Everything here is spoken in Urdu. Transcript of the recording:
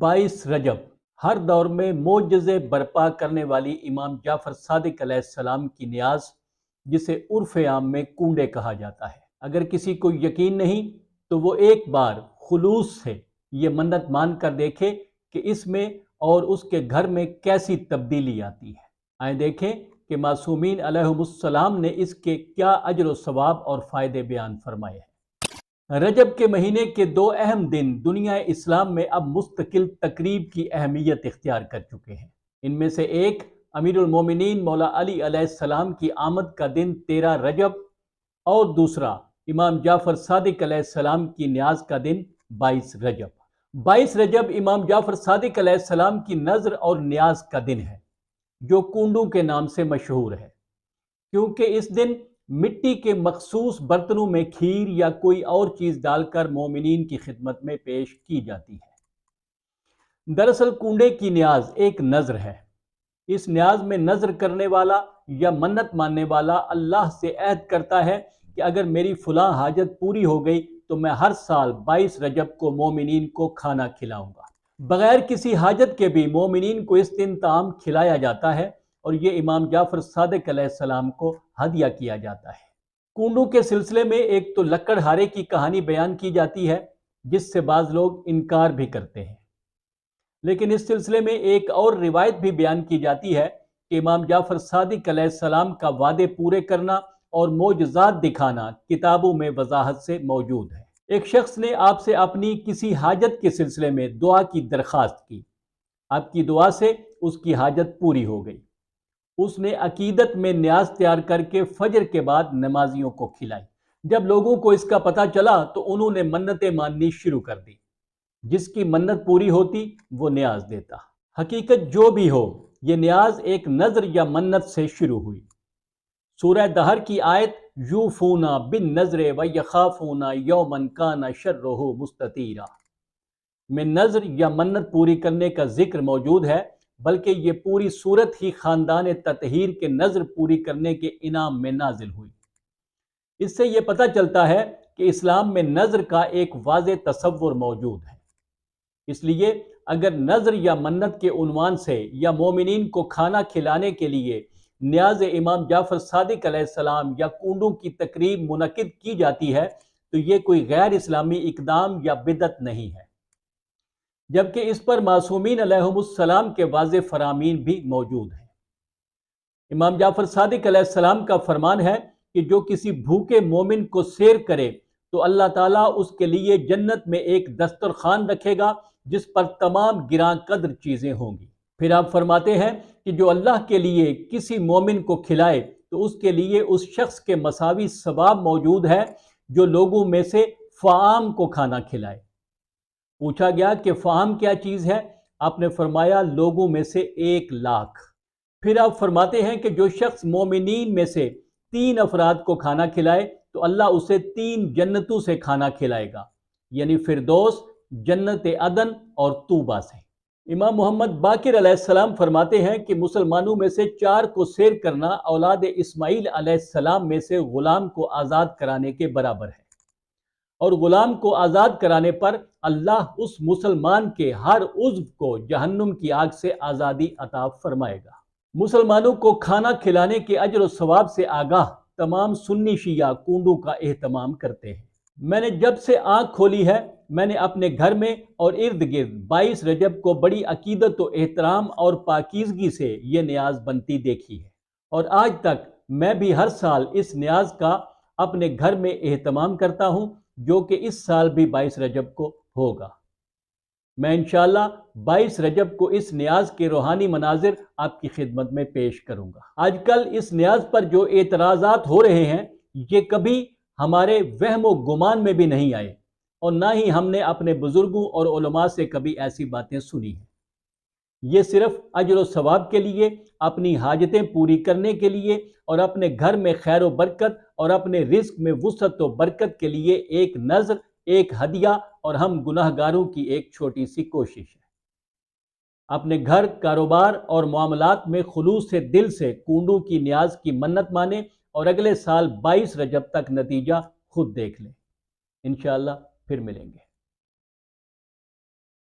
22 رجب ہر دور میں معجزے برپا کرنے والی امام جعفر صادق علیہ السلام کی نیاز، جسے عرف عام میں کنڈے کہا جاتا ہے۔ اگر کسی کو یقین نہیں تو وہ ایک بار خلوص سے یہ منت مان کر دیکھے کہ اس میں اور اس کے گھر میں کیسی تبدیلی آتی ہے۔ آئیں دیکھیں کہ معصومین علیہم السلام نے اس کے کیا اجر و ثواب اور فائدے بیان فرمائے ہیں۔ رجب کے مہینے کے 2 اہم دن دنیا اسلام میں اب مستقل تقریب کی اہمیت اختیار کر چکے ہیں۔ ان میں سے ایک امیر المومنین مولا علی علیہ السلام کی آمد کا دن 13 رجب اور دوسرا امام جعفر صادق علیہ السلام کی نیاز کا دن 22 رجب۔ 22 رجب امام جعفر صادق علیہ السلام کی نذر اور نیاز کا دن ہے، جو کنڈوں کے نام سے مشہور ہے، کیونکہ اس دن مٹی کے مخصوص برتنوں میں کھیر یا کوئی اور چیز ڈال کر مومنین کی خدمت میں پیش کی جاتی ہے۔ دراصل کنڈے کی نیاز ایک نذر ہے۔ اس نیاز میں نذر کرنے والا یا منت ماننے والا اللہ سے عہد کرتا ہے کہ اگر میری فلاں حاجت پوری ہو گئی تو میں ہر سال 22 رجب کو مومنین کو کھانا کھلاؤں گا۔ بغیر کسی حاجت کے بھی مومنین کو اس دن طعام کھلایا جاتا ہے اور یہ امام جعفر صادق علیہ السلام کو ہدیہ کیا جاتا ہے۔ کنڈوں کے سلسلے میں ایک تو لکڑ ہارے کی کہانی بیان کی جاتی ہے، جس سے بعض لوگ انکار بھی کرتے ہیں، لیکن اس سلسلے میں ایک اور روایت بھی بیان کی جاتی ہے کہ امام جعفر صادق علیہ السلام کا وعدے پورے کرنا اور معجزات دکھانا کتابوں میں وضاحت سے موجود ہے۔ ایک شخص نے آپ سے اپنی کسی حاجت کے سلسلے میں دعا کی درخواست کی۔ آپ کی دعا سے اس کی حاجت پوری ہو گئی۔ اس نے عقیدت میں نیاز تیار کر کے فجر کے بعد نمازیوں کو کھلائی۔ جب لوگوں کو اس کا پتہ چلا تو انہوں نے منتیں ماننی شروع کر دی۔ جس کی منت پوری ہوتی وہ نیاز دیتا۔ حقیقت جو بھی ہو، یہ نیاز ایک نذر یا منت سے شروع ہوئی۔ سورہ دہر کی آیت یوفون بالنذر ویخافون یوما کان شرہ مستطیرا میں نذر یا منت پوری کرنے کا ذکر موجود ہے، بلکہ یہ پوری صورت ہی خاندان تطہیر کے نذر پوری کرنے کے انعام میں نازل ہوئی۔ اس سے یہ پتہ چلتا ہے کہ اسلام میں نذر کا ایک واضح تصور موجود ہے۔ اس لیے اگر نذر یا منت کے عنوان سے یا مومنین کو کھانا کھلانے کے لیے نیاز امام جعفر صادق علیہ السلام یا کنڈوں کی تقریب منعقد کی جاتی ہے تو یہ کوئی غیر اسلامی اقدام یا بدعت نہیں ہے، جبکہ اس پر معصومین علیہم السلام کے واضح فرامین بھی موجود ہیں۔ امام جعفر صادق علیہ السلام کا فرمان ہے کہ جو کسی بھوکے مومن کو سیر کرے تو اللہ تعالیٰ اس کے لیے جنت میں ایک دسترخوان رکھے گا جس پر تمام گراں قدر چیزیں ہوں گی۔ پھر آپ فرماتے ہیں کہ جو اللہ کے لیے کسی مومن کو کھلائے تو اس کے لیے اس شخص کے مساوی ثواب موجود ہے جو لوگوں میں سے فعام کو کھانا کھلائے۔ پوچھا گیا کہ فعام کیا چیز ہے؟ آپ نے فرمایا لوگوں میں سے 1,00,000۔ پھر آپ فرماتے ہیں کہ جو شخص مومنین میں سے 3 افراد کو کھانا کھلائے تو اللہ اسے 3 جنتوں سے کھانا کھلائے گا، یعنی فردوس، جنت عدن اور طوبہ سے۔ امام محمد باقر علیہ السلام فرماتے ہیں کہ مسلمانوں میں سے 4 کو سیر کرنا اولاد اسماعیل علیہ السلام میں سے غلام کو آزاد کرانے کے برابر ہے، اور غلام کو آزاد کرانے پر اللہ اس مسلمان کے ہر عضو کو جہنم کی آگ سے آزادی عطا فرمائے گا۔ مسلمانوں کو کھانا کھلانے کے اجر و ثواب سے آگاہ تمام سنی شیعہ کنڈوں کا اہتمام کرتے ہیں۔ میں نے جب سے آنکھ کھولی ہے میں نے اپنے گھر میں اور ارد گرد 22 رجب کو بڑی عقیدت و احترام اور پاکیزگی سے یہ نیاز بنتی دیکھی ہے، اور آج تک میں بھی ہر سال اس نیاز کا اپنے گھر میں اہتمام کرتا ہوں، جو کہ اس سال بھی 22 رجب کو ہوگا۔ میں انشاءاللہ 22 رجب کو اس نیاز کے روحانی مناظر آپ کی خدمت میں پیش کروں گا۔ آج کل اس نیاز پر جو اعتراضات ہو رہے ہیں یہ کبھی ہمارے وہم و گمان میں بھی نہیں آئے، اور نہ ہی ہم نے اپنے بزرگوں اور علماء سے کبھی ایسی باتیں سنی ہیں۔ یہ صرف اجر و ثواب کے لیے، اپنی حاجتیں پوری کرنے کے لیے اور اپنے گھر میں خیر و برکت اور اپنے رزق میں وسعت و برکت کے لیے ایک نذر، ایک ہدیہ اور ہم گناہ گاروں کی ایک چھوٹی سی کوشش ہے۔ اپنے گھر، کاروبار اور معاملات میں خلوص سے دل سے کنڈوں کی نیاز کی منت مانیں اور اگلے سال 22 رجب تک نتیجہ خود دیکھ لیں۔ انشاءاللہ پھر ملیں گے۔